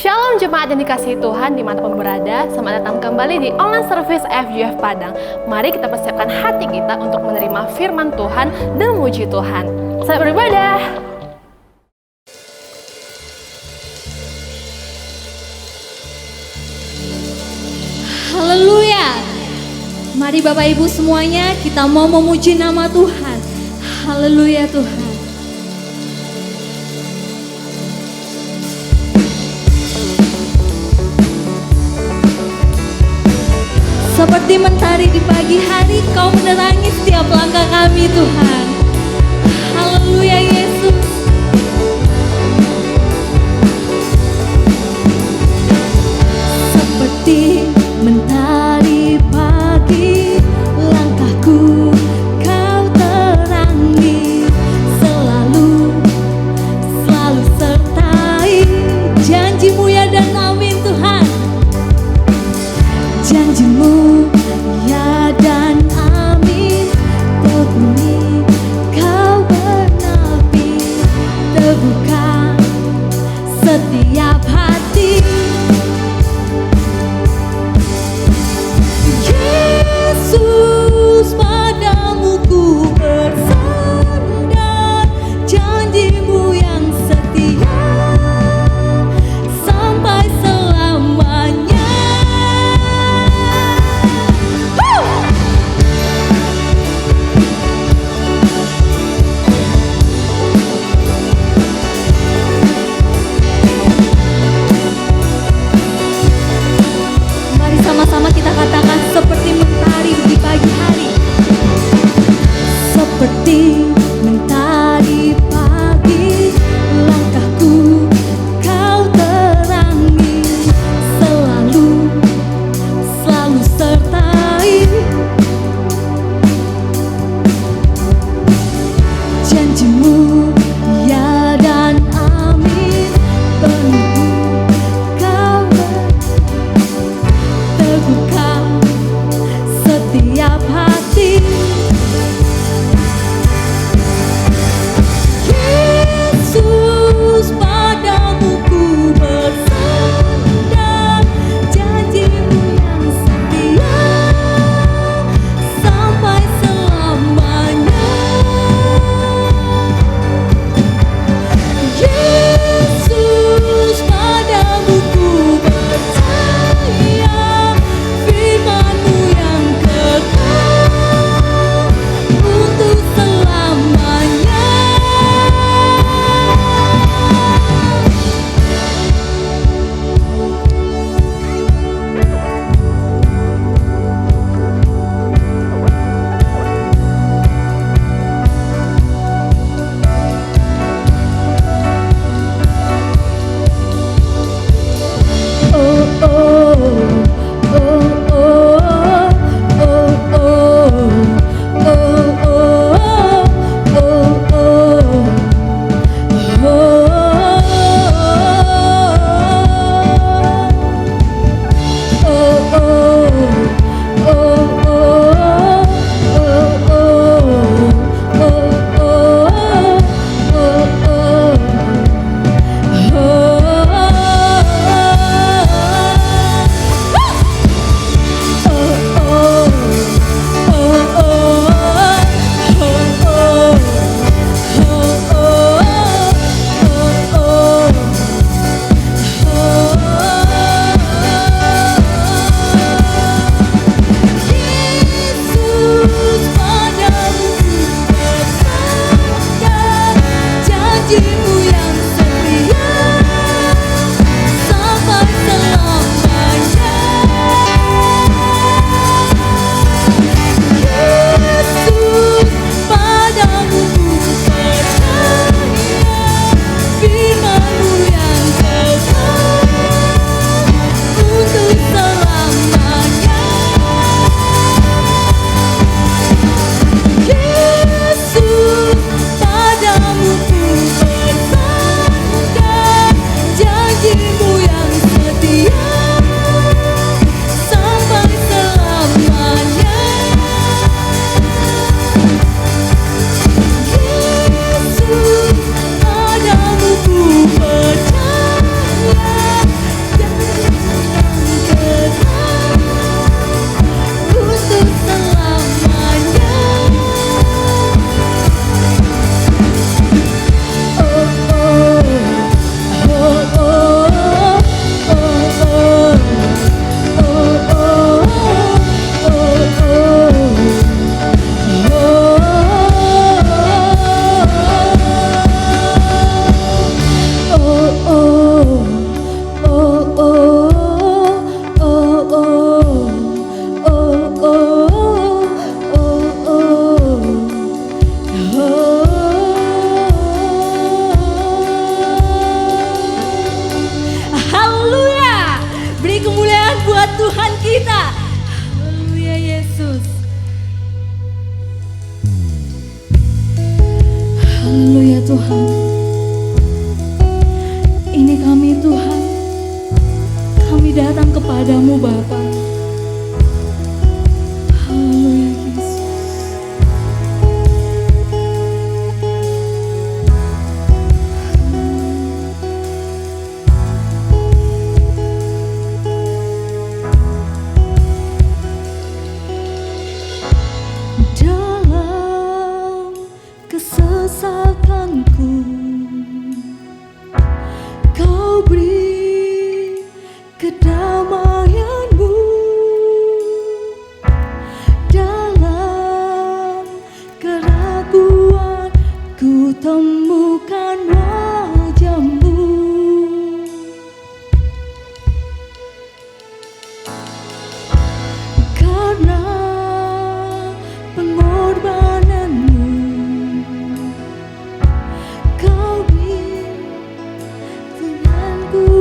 Shalom jemaat yang dikasihi Tuhan dimanapun berada. Selamat datang kembali di online service FGF Padang. Mari kita persiapkan hati kita untuk menerima firman Tuhan dan memuji Tuhan. Selamat beribadah. Haleluya. Mari Bapak Ibu semuanya, kita mau memuji nama Tuhan. Haleluya Tuhan. Seperti mentari di pagi hari, Kau menerangi setiap langkah kami Tuhan. Haleluya Yesus. Seperti mentari pagi, langkahku Kau terangi, selalu sertai janji-Mu ya dan amin Tuhan. Janji-Mu ya dan amin, teguhi Kau bernabi, teguhkan setiap hati. Yesus, padamu ku bersandar, janji-Mu yang setia sampai selamanya. Tuhan kita. Haleluya Yesus. Haleluya Tuhan. Ini kami Tuhan. Kami datang kepadamu Bapa. Haleluya Yesus. Dalam kesesakanku Kau beri kedamaianmu. Dalam keraguan ku temukan wajahmu. Karena pengorbananmu Kau beri Tuhanku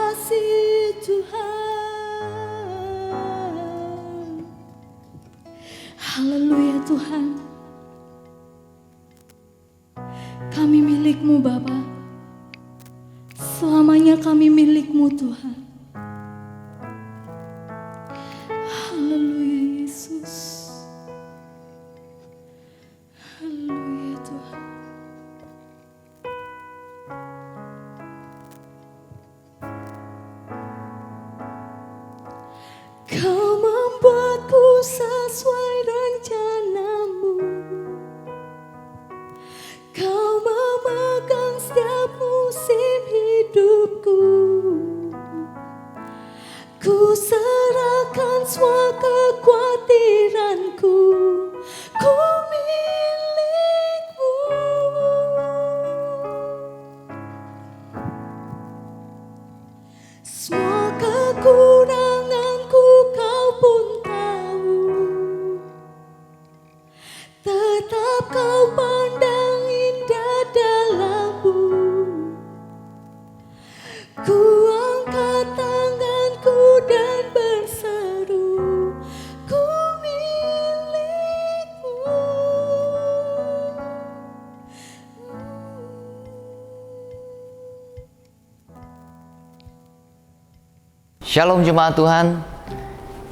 kasih Tuhan. Haleluya Tuhan. Kami milik-Mu Bapa. Selamanya kami milik-Mu Tuhan. Haleluya Yesus. Haleluya Tuhan. Kau membuatku sesuai rencana-Mu. Kau memegang setiap musim hidupku. Ku serahkan semua kekhawatiranku. Ku milik-Mu. Semua kekuranganku Kau pun tahu. Tetap Kau pandang indah dalam-Mu. Ku angkat tanganku dan berseru, ku milik-Mu. Shalom jemaat Tuhan.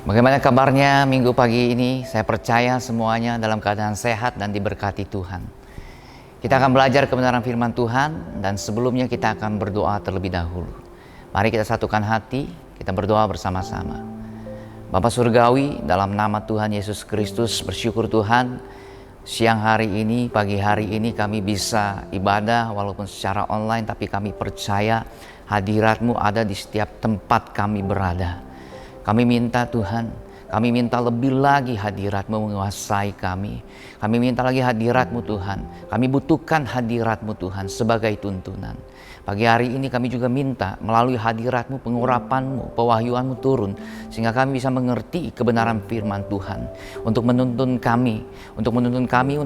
Bagaimana kabarnya minggu pagi ini? Saya percaya semuanya dalam keadaan sehat dan diberkati Tuhan. Kita akan belajar kebenaran firman Tuhan dan sebelumnya kita akan berdoa terlebih dahulu. Mari kita satukan hati, kita berdoa bersama-sama. Bapa Surgawi, dalam nama Tuhan Yesus Kristus, bersyukur Tuhan siang hari ini, pagi hari ini kami bisa ibadah walaupun secara online, tapi kami percaya hadirat-Mu ada di setiap tempat kami berada. Kami minta Tuhan, kami minta lebih lagi hadirat-Mu menguasai kami. Kami minta lagi hadirat-Mu Tuhan. Kami butuhkan hadirat-Mu Tuhan sebagai tuntunan. Pagi hari ini kami juga minta melalui hadirat-Mu, pengurapan-Mu, pewahyuan-Mu turun. Sehingga kami bisa mengerti kebenaran firman Tuhan. Untuk menuntun kami, untuk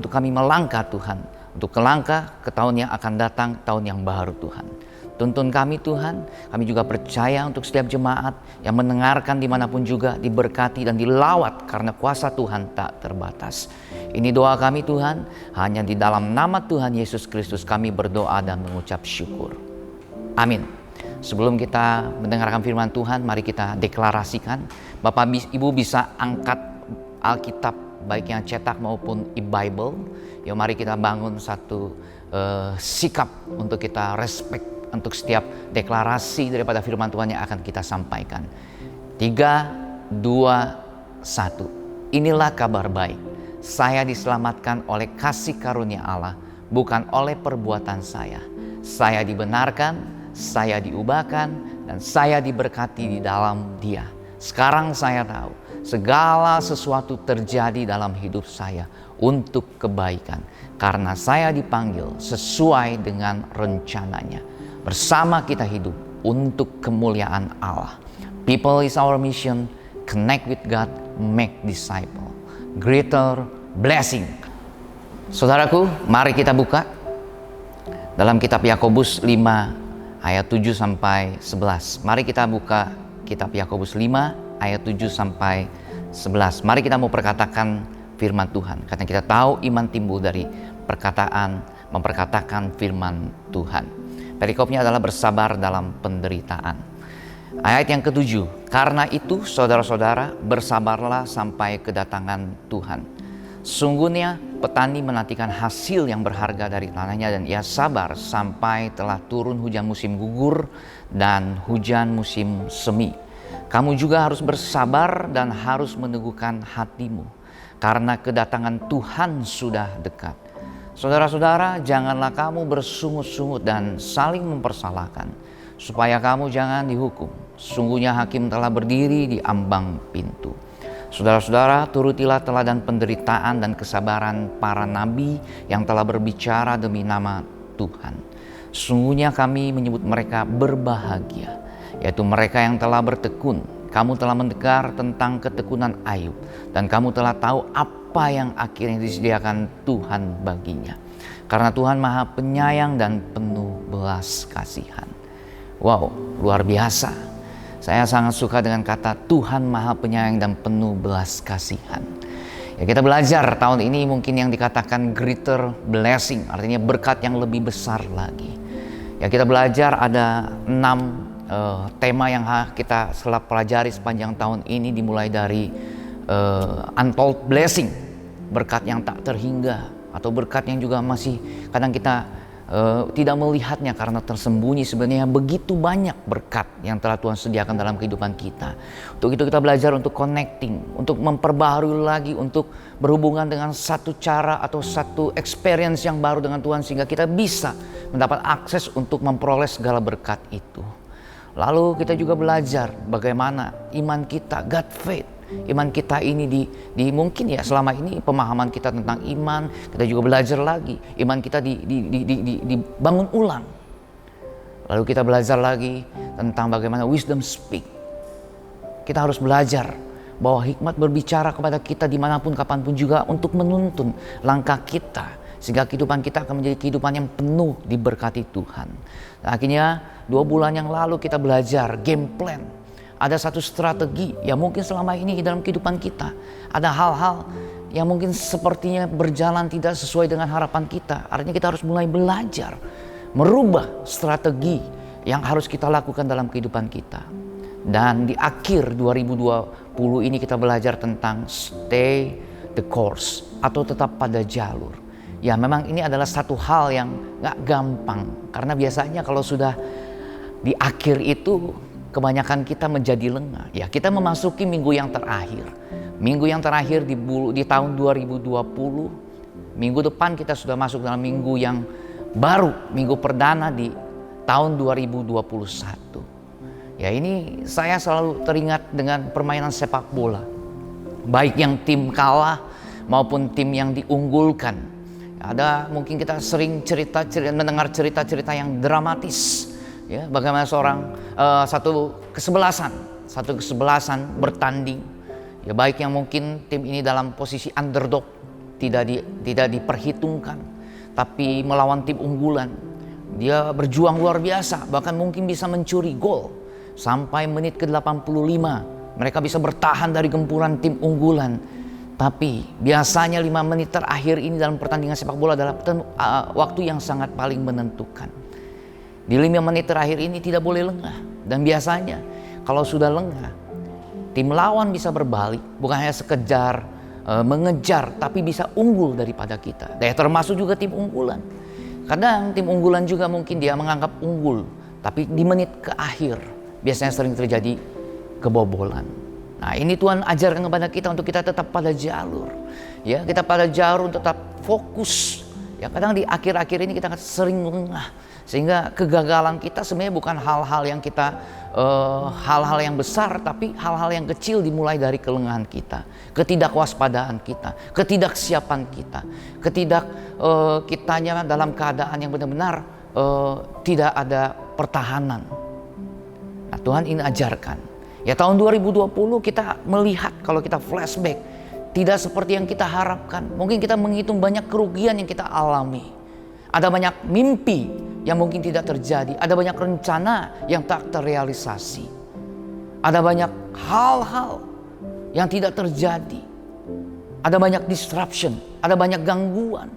kami melangkah Tuhan. Untuk kelangkah ke tahun yang akan datang, tahun yang baru Tuhan. Tuntun kami Tuhan, kami juga percaya untuk setiap jemaat yang mendengarkan dimanapun juga diberkati dan dilawat karena kuasa Tuhan tak terbatas. Ini doa kami Tuhan, hanya di dalam nama Tuhan Yesus Kristus kami berdoa dan mengucap syukur. Amin. Sebelum kita mendengarkan firman Tuhan, mari kita deklarasikan. Bapak Ibu bisa angkat Alkitab baik yang cetak maupun e-Bible. Yuk mari kita bangun satu sikap untuk kita respect untuk setiap deklarasi daripada firman Tuhan yang akan kita sampaikan. 3, 2, 1. Inilah kabar baik. Saya diselamatkan oleh kasih karunia Allah, bukan oleh perbuatan saya. Saya dibenarkan, saya diubahkan, dan saya diberkati di dalam Dia. Sekarang saya tahu, segala sesuatu terjadi dalam hidup saya untuk kebaikan. Karena saya dipanggil sesuai dengan rencananya. Bersama kita hidup untuk kemuliaan Allah. People is our mission. Connect with God, make disciple. Greater blessing. Saudaraku, mari kita buka dalam kitab Yakobus 5 ayat 7 sampai 11. Mari kita buka kitab Yakobus 5 ayat 7 sampai 11. Mari kita mau perkatakan firman Tuhan. Karena kita tahu iman timbul dari memperkatakan firman Tuhan. Perikopnya adalah bersabar dalam penderitaan. Ayat yang ke-7. Karena itu saudara-saudara bersabarlah sampai kedatangan Tuhan. Sungguhnya petani menantikan hasil yang berharga dari tanahnya dan ia sabar sampai telah turun hujan musim gugur dan hujan musim semi. Kamu juga harus bersabar dan harus meneguhkan hatimu karena kedatangan Tuhan sudah dekat. Saudara-saudara, janganlah kamu bersungut-sungut dan saling mempersalahkan, supaya kamu jangan dihukum. Sungguhnya hakim telah berdiri di ambang pintu. Saudara-saudara, turutilah teladan penderitaan dan kesabaran para nabi yang telah berbicara demi nama Tuhan. Sungguhnya kami menyebut mereka berbahagia, yaitu mereka yang telah bertekun. Kamu telah mendengar tentang ketekunan Ayub, dan kamu telah tahu apa yang akhirnya disediakan Tuhan baginya. Karena Tuhan Maha Penyayang dan penuh belas kasihan. Wow, luar biasa. Saya sangat suka dengan kata Tuhan Maha Penyayang dan penuh belas kasihan. Ya, kita belajar tahun ini mungkin yang dikatakan greater blessing, artinya berkat yang lebih besar lagi. Ya, kita belajar ada 6 tema yang kita telah pelajari sepanjang tahun ini, dimulai dari untold blessing, berkat yang tak terhingga, atau berkat yang juga masih kadang kita tidak melihatnya karena tersembunyi. Sebenarnya begitu banyak berkat yang telah Tuhan sediakan dalam kehidupan kita. Untuk itu kita belajar untuk connecting, untuk memperbaharui lagi, untuk berhubungan dengan satu cara atau satu experience yang baru dengan Tuhan, sehingga kita bisa mendapat akses untuk memperoleh segala berkat itu. Lalu kita juga belajar bagaimana iman kita, God faith. Iman kita ini mungkin ya selama ini pemahaman kita tentang iman, kita juga belajar lagi. Iman kita dibangun ulang. Lalu kita belajar lagi tentang bagaimana wisdom speak. Kita harus belajar bahwa hikmat berbicara kepada kita dimanapun, kapanpun juga untuk menuntun langkah kita. Sehingga kehidupan kita akan menjadi kehidupan yang penuh diberkati Tuhan. Nah, akhirnya 2 bulan yang lalu kita belajar game plan. Ada satu strategi yang mungkin selama ini dalam kehidupan kita. Ada hal-hal yang mungkin sepertinya berjalan tidak sesuai dengan harapan kita. Artinya kita harus mulai belajar, merubah strategi yang harus kita lakukan dalam kehidupan kita. Dan di akhir 2020 ini kita belajar tentang stay the course, atau tetap pada jalur. Ya, memang ini adalah satu hal yang gak gampang. Karena biasanya kalau sudah di akhir itu, kebanyakan kita menjadi lengah. Ya, kita memasuki minggu yang terakhir. Minggu yang terakhir di tahun 2020. Minggu depan kita sudah masuk dalam minggu yang baru, minggu perdana di tahun 2021. Ya, ini saya selalu teringat dengan permainan sepak bola. Baik yang tim kalah maupun tim yang diunggulkan. Ada mungkin kita sering mendengar cerita-cerita yang dramatis. Ya, bagaimana satu kesebelasan bertanding. Ya, baik yang mungkin tim ini dalam posisi underdog, tidak diperhitungkan, tapi melawan tim unggulan. Dia berjuang luar biasa, bahkan mungkin bisa mencuri gol. Sampai menit ke-85, mereka bisa bertahan dari gempuran tim unggulan. Tapi biasanya 5 menit terakhir ini dalam pertandingan sepak bola adalah waktu yang sangat paling menentukan. Di 5 menit terakhir ini tidak boleh lengah. Dan biasanya kalau sudah lengah, tim lawan bisa berbalik. Bukan hanya sekedar mengejar, tapi bisa unggul daripada kita. Dan termasuk juga tim unggulan. Kadang tim unggulan juga mungkin dia menganggap unggul, tapi di menit ke akhir biasanya sering terjadi kebobolan. Nah, ini Tuhan ajarkan kepada kita untuk kita tetap pada jalur. Ya, kita pada jalur, tetap fokus. Ya, kadang di akhir-akhir ini kita sering lengah. Sehingga kegagalan kita sebenarnya bukan hal-hal yang hal-hal yang besar, tapi hal-hal yang kecil dimulai dari kelengahan kita, ketidakwaspadaan kita, ketidaksiapan kita, kitanya dalam keadaan yang benar-benar tidak ada pertahanan. Nah, Tuhan ini ajarkan. Ya, tahun 2020 kita melihat, kalau kita flashback, tidak seperti yang kita harapkan. Mungkin kita menghitung banyak kerugian yang kita alami. Ada banyak mimpi yang mungkin tidak terjadi. Ada banyak rencana yang tak terrealisasi. Ada banyak hal-hal yang tidak terjadi. Ada banyak disruption, ada banyak gangguan.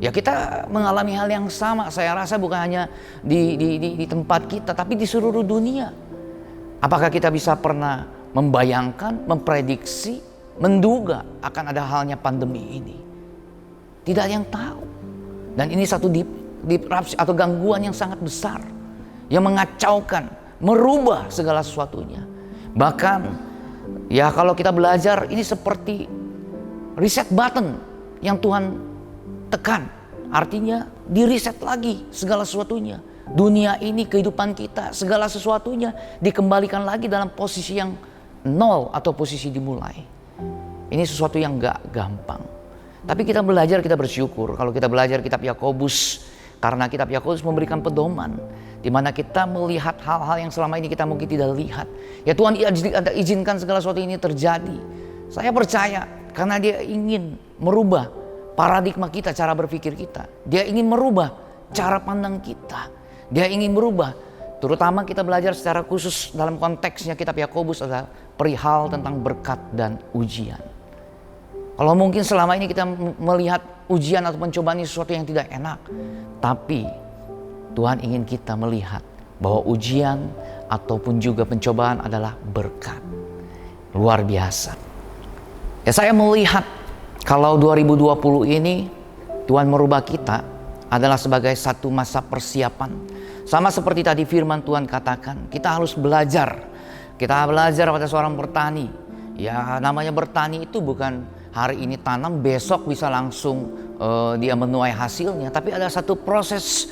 Ya, kita mengalami hal yang sama. Saya rasa bukan hanya di tempat kita, tapi di seluruh dunia. Apakah kita bisa pernah membayangkan, memprediksi, menduga akan ada halnya pandemi ini? Tidak ada yang tahu. Dan ini satu disrupsi atau gangguan yang sangat besar, yang mengacaukan, merubah segala sesuatunya. Bahkan ya, kalau kita belajar, ini seperti reset button yang Tuhan tekan. Artinya di reset lagi segala sesuatunya. Dunia ini, kehidupan kita, segala sesuatunya dikembalikan lagi dalam posisi yang nol atau posisi dimulai. Ini sesuatu yang gak gampang. Tapi kita belajar, kita bersyukur kalau kita belajar kitab Yakobus, karena kitab Yakobus memberikan pedoman di mana kita melihat hal-hal yang selama ini kita mungkin tidak lihat. Ya, Tuhan izinkan segala sesuatu ini terjadi. Saya percaya karena Dia ingin merubah paradigma kita, cara berpikir kita. Dia ingin merubah cara pandang kita. Dia ingin merubah Terutama kita belajar secara khusus dalam konteksnya kitab Yakobus adalah perihal tentang berkat dan ujian. Kalau mungkin selama ini kita melihat ujian atau pencobaan ini sesuatu yang tidak enak, tapi Tuhan ingin kita melihat bahwa ujian ataupun juga pencobaan adalah berkat. Luar biasa. Ya, saya melihat kalau 2020 ini Tuhan merubah kita adalah sebagai satu masa persiapan. Sama seperti tadi firman Tuhan katakan, kita harus belajar. Kita belajar pada seorang petani. Ya, namanya bertani itu bukan hari ini tanam, besok bisa langsung dia menuai hasilnya. Tapi ada satu proses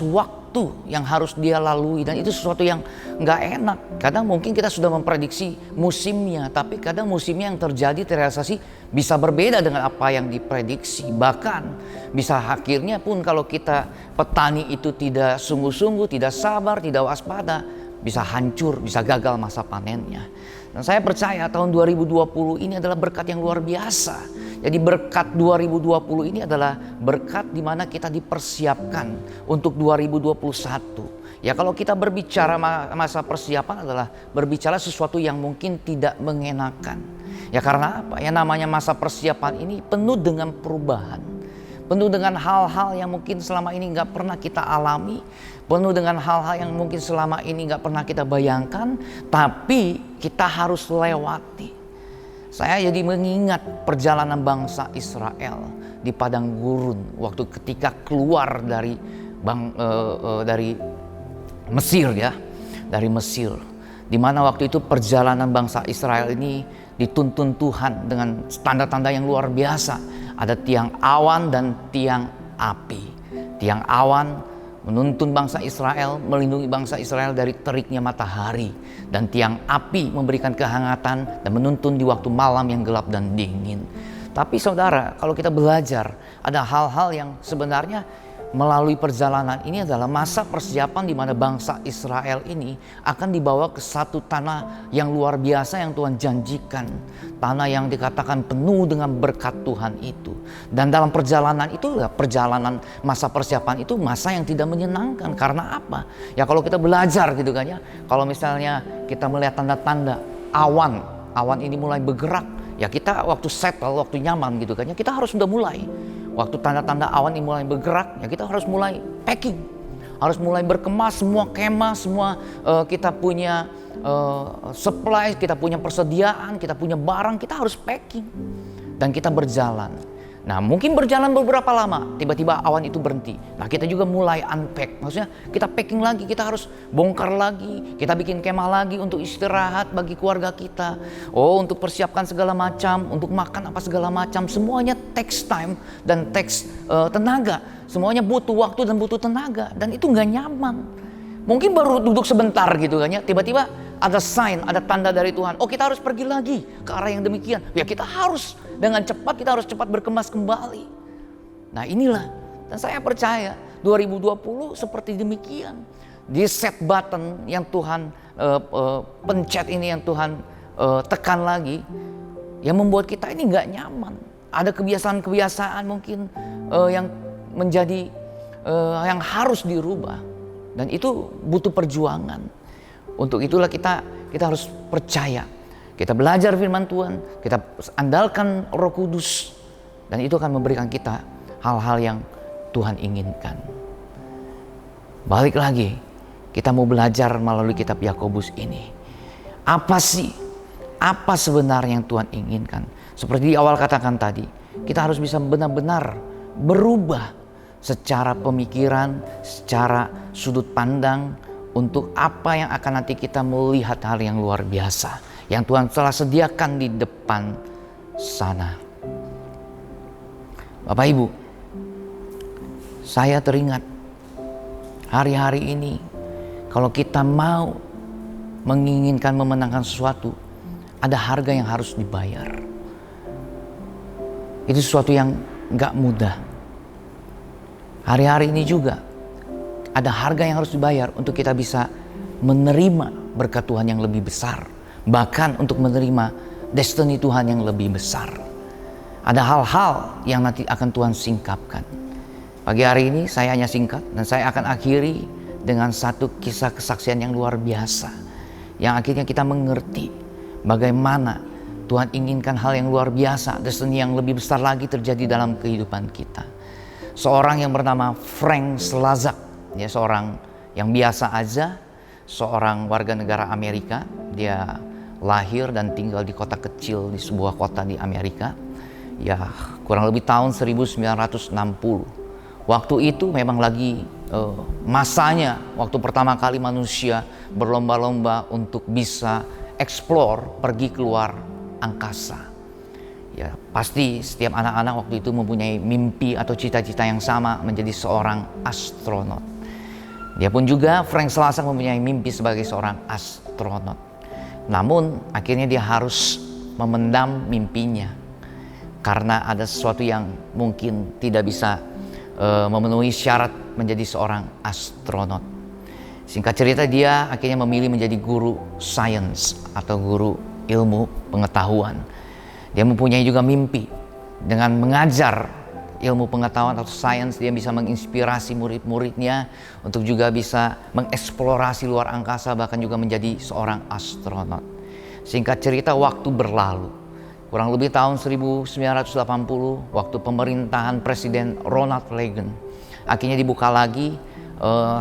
waktu yang harus dia lalui. Dan itu sesuatu yang nggak enak. Kadang mungkin kita sudah memprediksi musimnya, tapi kadang musimnya yang terjadi terrealisasi bisa berbeda dengan apa yang diprediksi. Bahkan bisa akhirnya pun kalau kita petani itu tidak sungguh-sungguh, tidak sabar, tidak waspada, bisa hancur, bisa gagal masa panennya. Dan saya percaya tahun 2020 ini adalah berkat yang luar biasa. Jadi berkat 2020 ini adalah berkat di mana kita dipersiapkan untuk 2021. Ya, kalau kita berbicara masa persiapan adalah berbicara sesuatu yang mungkin tidak mengenakan. Ya, karena apa? Ya, namanya masa persiapan ini penuh dengan perubahan. Penuh dengan hal-hal yang mungkin selama ini nggak pernah kita alami. Penuh dengan hal-hal yang mungkin selama ini nggak pernah kita bayangkan. Tapi kita harus lewati. Saya jadi mengingat perjalanan bangsa Israel di padang gurun. Waktu ketika keluar dari Mesir ya. Dari Mesir. Di mana waktu itu perjalanan bangsa Israel ini dituntun Tuhan dengan tanda-tanda yang luar biasa. Ada tiang awan dan tiang api. Tiang awan menuntun bangsa Israel, melindungi bangsa Israel dari teriknya matahari. Dan tiang api memberikan kehangatan dan menuntun di waktu malam yang gelap dan dingin. Tapi saudara, kalau kita belajar, ada hal-hal yang sebenarnya melalui perjalanan ini adalah masa persiapan di mana bangsa Israel ini akan dibawa ke satu tanah yang luar biasa yang Tuhan janjikan. Tanah yang dikatakan penuh dengan berkat Tuhan itu. Dan dalam perjalanan itu, perjalanan masa persiapan itu masa yang tidak menyenangkan. Karena apa? Ya, kalau kita belajar gitu kan ya. Kalau misalnya kita melihat tanda-tanda awan ini mulai bergerak. Ya, kita waktu settle, waktu nyaman gitu kan ya, kita harus sudah mulai. Waktu tanda-tanda awan ini mulai bergerak, ya kita harus mulai packing. Harus mulai berkemas semua kemah, semua kita punya supply, kita punya persediaan, kita punya barang, kita harus packing. Dan kita berjalan. Nah, mungkin berjalan beberapa lama, tiba-tiba awan itu berhenti. Nah, kita juga mulai unpack. Maksudnya kita packing lagi, kita harus bongkar lagi. Kita bikin kemah lagi untuk istirahat bagi keluarga kita. Oh, untuk persiapkan segala macam, untuk makan apa segala macam. Semuanya takes time dan takes tenaga. Semuanya butuh waktu dan butuh tenaga. Dan itu gak nyaman. Mungkin baru duduk sebentar gitu kan ya, tiba-tiba ada sign, ada tanda dari Tuhan. Oh, kita harus pergi lagi ke arah yang demikian. Ya, kita harus dengan cepat, kita harus cepat berkemas kembali. Nah, inilah. Dan saya percaya 2020 seperti demikian. Di set button yang Tuhan pencet ini, yang Tuhan tekan lagi, yang membuat kita ini gak nyaman. Ada kebiasaan-kebiasaan mungkin yang menjadi yang harus dirubah. Dan itu butuh perjuangan. Untuk itulah kita harus percaya. Kita belajar firman Tuhan, kita andalkan Roh Kudus, dan itu akan memberikan kita hal-hal yang Tuhan inginkan. Balik lagi, kita mau belajar melalui kitab Yakobus ini. Apa sebenarnya yang Tuhan inginkan? Seperti di awal katakan tadi, kita harus bisa benar-benar berubah secara pemikiran, secara sudut pandang, untuk apa yang akan nanti kita melihat hal yang luar biasa yang Tuhan telah sediakan di depan sana. Bapak Ibu, saya teringat hari-hari ini kalau kita mau menginginkan memenangkan sesuatu, ada harga yang harus dibayar. Itu sesuatu yang gak mudah. Hari-hari ini juga ada harga yang harus dibayar untuk kita bisa menerima berkat Tuhan yang lebih besar. Bahkan untuk menerima destiny Tuhan yang lebih besar. Ada hal-hal yang nanti akan Tuhan singkapkan. Pagi hari ini saya hanya singkat dan saya akan akhiri dengan satu kisah kesaksian yang luar biasa, yang akhirnya kita mengerti bagaimana Tuhan inginkan hal yang luar biasa, destiny yang lebih besar lagi terjadi dalam kehidupan kita. Seorang yang bernama Frank Slazak, dia seorang yang biasa aja, seorang warga negara Amerika. Dia lahir dan tinggal di kota kecil, di sebuah kota di Amerika. Ya, kurang lebih tahun 1960. Waktu itu memang lagi masanya, waktu pertama kali manusia berlomba-lomba untuk bisa explore, pergi keluar angkasa. Ya, pasti setiap anak-anak waktu itu mempunyai mimpi atau cita-cita yang sama, menjadi seorang astronot. Dia pun juga, Frank Slazak, mempunyai mimpi sebagai seorang astronot. Namun akhirnya dia harus memendam mimpinya karena ada sesuatu yang mungkin tidak bisa memenuhi syarat menjadi seorang astronot. Singkat cerita, dia akhirnya memilih menjadi guru sains atau guru ilmu pengetahuan. Dia mempunyai juga mimpi dengan mengajar ilmu pengetahuan atau sains. Dia bisa menginspirasi murid-muridnya untuk juga bisa mengeksplorasi luar angkasa, bahkan juga menjadi seorang astronot. Singkat cerita, waktu berlalu. Kurang lebih tahun 1980, waktu pemerintahan Presiden Ronald Reagan, akhirnya dibuka lagi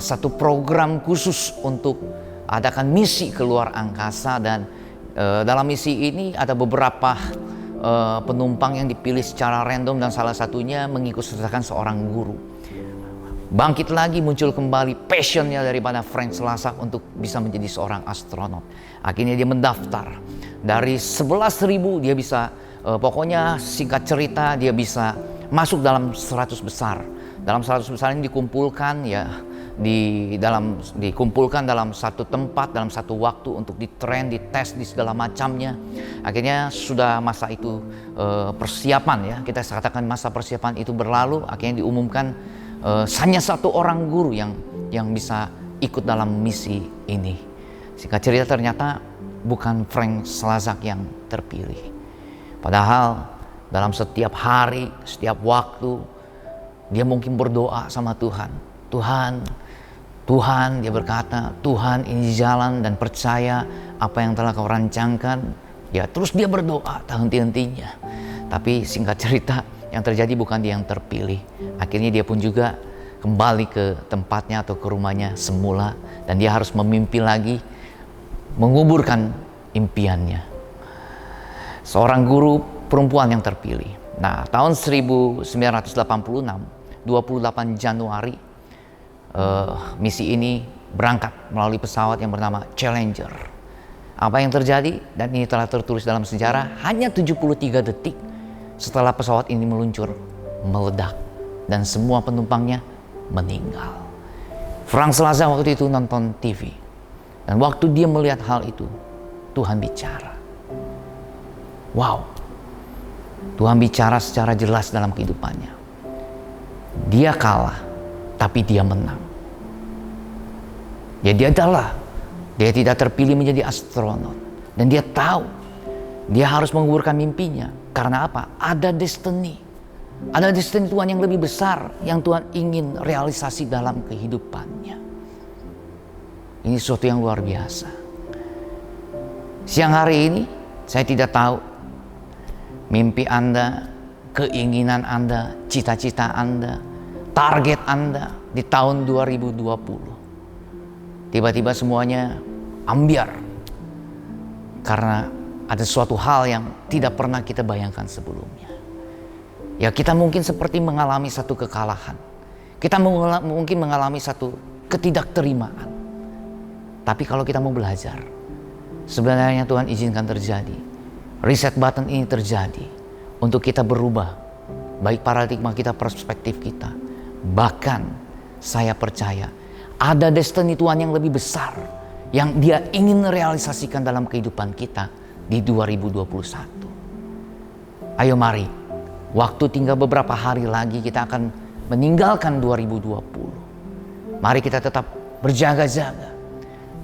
satu program khusus untuk adakan misi ke luar angkasa. Dan dalam misi ini ada beberapa penumpang yang dipilih secara random, dan salah satunya mengikutsertakan seorang guru. Bangkit lagi, muncul kembali passionnya daripada Frank Slazak untuk bisa menjadi seorang astronot. Akhirnya dia mendaftar. Dari 11.000 dia bisa, pokoknya singkat cerita, dia bisa masuk dalam 100 besar. Dalam 100 besar ini dikumpulkan ya, dikumpulkan dalam satu tempat, dalam satu waktu untuk ditrain, dites, di segala macamnya. Akhirnya sudah masa itu persiapan ya, kita katakan masa persiapan itu berlalu. Akhirnya diumumkan hanya satu orang guru yang bisa ikut dalam misi ini. Singkat cerita, ternyata bukan Frank Slazak yang terpilih. Padahal dalam setiap hari, setiap waktu, dia mungkin berdoa sama Tuhan. Tuhan, dia berkata, Tuhan, ini jalan dan percaya apa yang telah kau rancangkan. Ya, terus dia berdoa tak henti-hentinya. Tapi singkat cerita, yang terjadi bukan dia yang terpilih. Akhirnya dia pun juga kembali ke tempatnya atau ke rumahnya semula. Dan dia harus memimpi lagi, menguburkan impiannya. Seorang guru perempuan yang terpilih. Nah, tahun 1986, 28 Januari, misi ini berangkat melalui pesawat yang bernama Challenger. Apa yang terjadi, dan ini telah tertulis dalam sejarah, hanya 73 detik setelah pesawat ini meluncur, meledak, dan semua penumpangnya meninggal. Frank Slazak waktu itu nonton TV, dan waktu dia melihat hal itu, Tuhan bicara. Wow, Tuhan bicara secara jelas dalam kehidupannya. Dia kalah, tapi dia menang. Ya, dia tidak terpilih menjadi astronot. Dan dia tahu, dia harus menguburkan mimpinya. Karena apa? Ada destiny Tuhan yang lebih besar, yang Tuhan ingin realisasi dalam kehidupannya. Ini sesuatu yang luar biasa. Siang hari ini, saya tidak tahu mimpi Anda, keinginan Anda, cita-cita Anda, target Anda di tahun 2020. Tiba-tiba semuanya ambiar karena ada suatu hal yang tidak pernah kita bayangkan sebelumnya. Ya, kita mungkin seperti mengalami satu kekalahan. Kita mungkin mengalami satu ketidakterimaan. Tapi kalau kita mau belajar, sebenarnya Tuhan izinkan terjadi. Reset button ini terjadi untuk kita berubah, baik paradigma kita, perspektif kita. Bahkan saya percaya ada destiny Tuhan yang lebih besar yang Dia ingin realisasikan dalam kehidupan kita di 2021. Ayo mari, waktu tinggal beberapa hari lagi kita akan meninggalkan 2020. Mari kita tetap berjaga-jaga.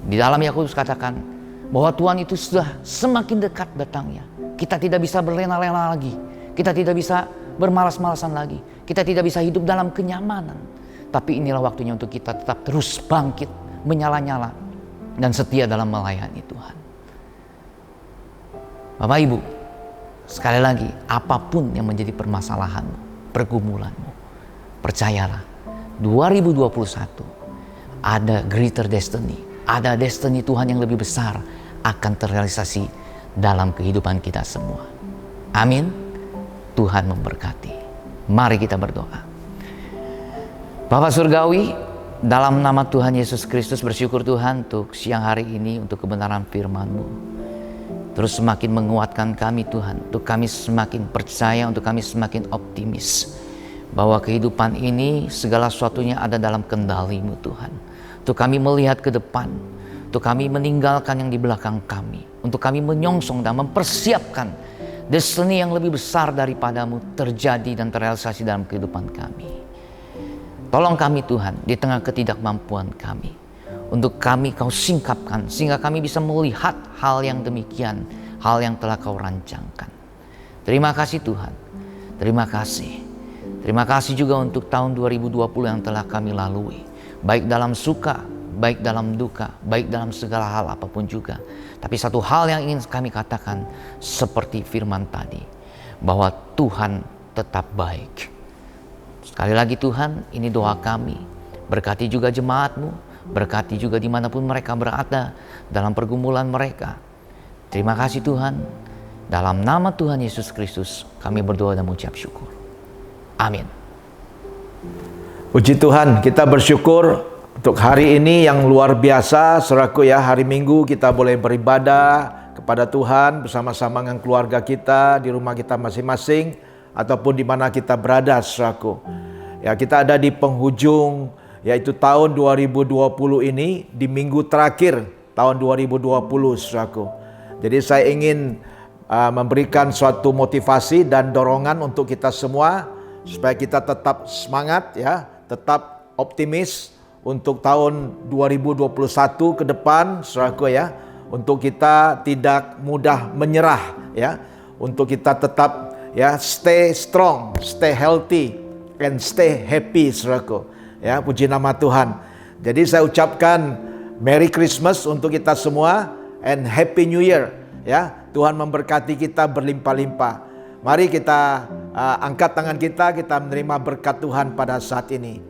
Di dalam Yakobus katakan bahwa Tuhan itu sudah semakin dekat datangnya. Kita tidak bisa berlena-lena lagi. Kita tidak bisa bermalas-malasan lagi. Kita tidak bisa hidup dalam kenyamanan. Tapi inilah waktunya untuk kita tetap terus bangkit, menyala-nyala, dan setia dalam melayani Tuhan. Bapak Ibu, sekali lagi, apapun yang menjadi permasalahanmu, pergumulanmu, percayalah, 2021 ada greater destiny, ada destiny Tuhan yang lebih besar akan terrealisasi dalam kehidupan kita semua. Amin. Tuhan memberkati. Mari kita berdoa. Bapa Surgawi, dalam nama Tuhan Yesus Kristus, bersyukur Tuhan untuk siang hari ini, untuk kebenaran firman-Mu. Terus semakin menguatkan kami Tuhan, untuk kami semakin percaya, untuk kami semakin optimis bahwa kehidupan ini segala sesuatunya ada dalam kendali-Mu Tuhan. Untuk kami melihat ke depan, untuk kami meninggalkan yang di belakang kami, untuk kami menyongsong dan mempersiapkan destiny yang lebih besar daripadamu terjadi dan terrealisasi dalam kehidupan kami. Tolong kami Tuhan di tengah ketidakmampuan kami, untuk kami Kau singkapkan sehingga kami bisa melihat hal yang demikian, hal yang telah Kau rancangkan. Terima kasih Tuhan, terima kasih. Terima kasih juga untuk tahun 2020 yang telah kami lalui, baik dalam suka, baik dalam duka, baik dalam segala hal apapun juga. Tapi satu hal yang ingin kami katakan seperti firman tadi, bahwa Tuhan tetap baik. Sekali lagi Tuhan, ini doa kami. Berkati juga jemaat-Mu, berkati juga dimanapun mereka berada dalam pergumulan mereka. Terima kasih Tuhan. Dalam nama Tuhan Yesus Kristus kami berdoa dan mengucap syukur. Amin. Puji Tuhan, kita bersyukur untuk hari ini yang luar biasa, saudaraku ya. Hari Minggu kita boleh beribadah kepada Tuhan bersama-sama dengan keluarga kita, di rumah kita masing-masing, ataupun di mana kita berada, saudaraku. Ya, kita ada di penghujung, yaitu tahun 2020 ini, di minggu terakhir tahun 2020, saudaraku. Jadi saya ingin memberikan suatu motivasi dan dorongan untuk kita semua, supaya kita tetap semangat ya, tetap optimis untuk tahun 2021 ke depan, saudaraku ya, untuk kita tidak mudah menyerah ya, untuk kita tetap ya stay strong, stay healthy, and stay happy, saudaraku ya. Puji nama Tuhan. Jadi saya ucapkan Merry Christmas untuk kita semua and Happy New Year ya. Tuhan memberkati kita berlimpah-limpah. Mari kita angkat tangan kita menerima berkat Tuhan pada saat ini.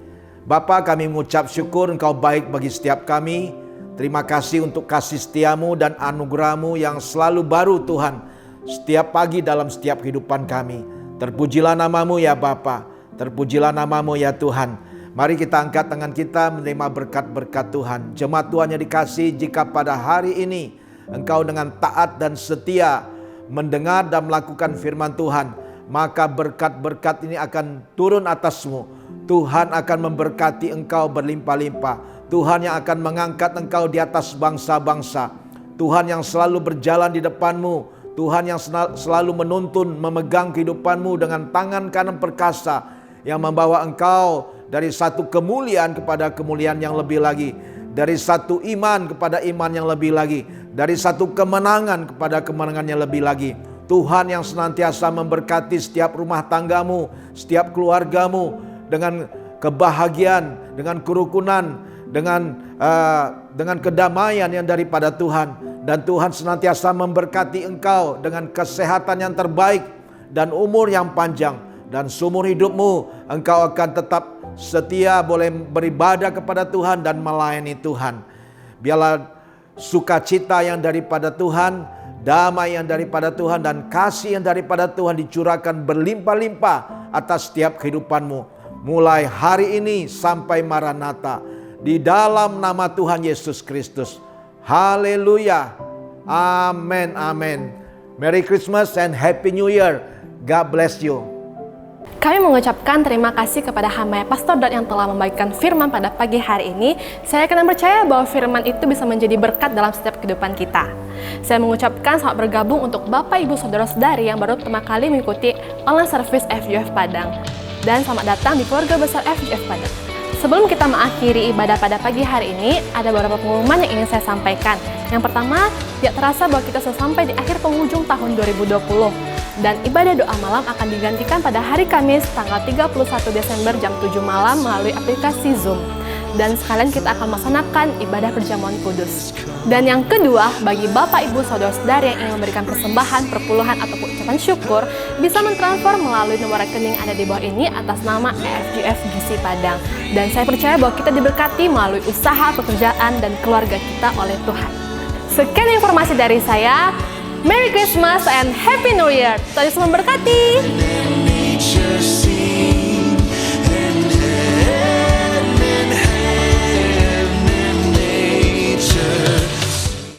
Bapa, kami mengucap syukur Engkau baik bagi setiap kami. Terima kasih untuk kasih setia-Mu dan anugerah-Mu yang selalu baru Tuhan, setiap pagi dalam setiap kehidupan kami. Terpujilah nama-Mu ya Bapa, terpujilah nama-Mu ya Tuhan. Mari kita angkat tangan kita menerima berkat-berkat Tuhan. Jemaat Tuhan yang dikasihi, jika pada hari ini Engkau dengan taat dan setia mendengar dan melakukan firman Tuhan, maka berkat-berkat ini akan turun atasmu. Tuhan akan memberkati engkau berlimpah-limpah. Tuhan yang akan mengangkat engkau di atas bangsa-bangsa. Tuhan yang selalu berjalan di depanmu. Tuhan yang selalu menuntun, memegang kehidupanmu dengan tangan kanan perkasa, yang membawa engkau dari satu kemuliaan kepada kemuliaan yang lebih lagi, dari satu iman kepada iman yang lebih lagi, dari satu kemenangan kepada kemenangan yang lebih lagi. Tuhan yang senantiasa memberkati setiap rumah tanggamu, setiap keluargamu dengan kebahagiaan, dengan kerukunan, dengan kedamaian yang daripada Tuhan. Dan Tuhan senantiasa memberkati engkau dengan kesehatan yang terbaik dan umur yang panjang. Dan seumur hidupmu engkau akan tetap setia, boleh beribadah kepada Tuhan dan melayani Tuhan. Biarlah sukacita yang daripada Tuhan, damai yang daripada Tuhan, dan kasih yang daripada Tuhan dicurahkan berlimpah-limpah atas setiap kehidupanmu, mulai hari ini sampai Maranatha, di dalam nama Tuhan Yesus Kristus. Haleluya. Amin, amin. Merry Christmas and Happy New Year. God bless you. Kami mengucapkan terima kasih kepada hamba Pastor Dot yang telah membagikan firman pada pagi hari ini. Saya yakin dan percaya bahwa firman itu bisa menjadi berkat dalam setiap kehidupan kita. Saya mengucapkan selamat bergabung untuk Bapak, Ibu, Saudara-saudari yang baru pertama kali mengikuti online service FGF Padang. Dan selamat datang di keluarga besar FGF Padang. Sebelum kita mengakhiri ibadah pada pagi hari ini, ada beberapa pengumuman yang ingin saya sampaikan. Yang pertama, tidak terasa bahwa kita sudah sampai di akhir penghujung tahun 2020. Dan ibadah doa malam akan digantikan pada hari Kamis tanggal 31 Desember jam 7 malam melalui aplikasi Zoom. Dan sekalian kita akan melaksanakan ibadah perjamuan kudus. Dan yang kedua, bagi Bapak Ibu Saudara-saudari yang ingin memberikan persembahan, perpuluhan ataupun ucapan syukur, bisa mentransfer melalui nomor rekening ada di bawah ini atas nama EFGF GC Padang. Dan saya percaya bahwa kita diberkati melalui usaha, pekerjaan, dan keluarga kita oleh Tuhan. Sekian informasi dari saya. Merry Christmas and Happy New Year. Tuhan Yesus memberkati.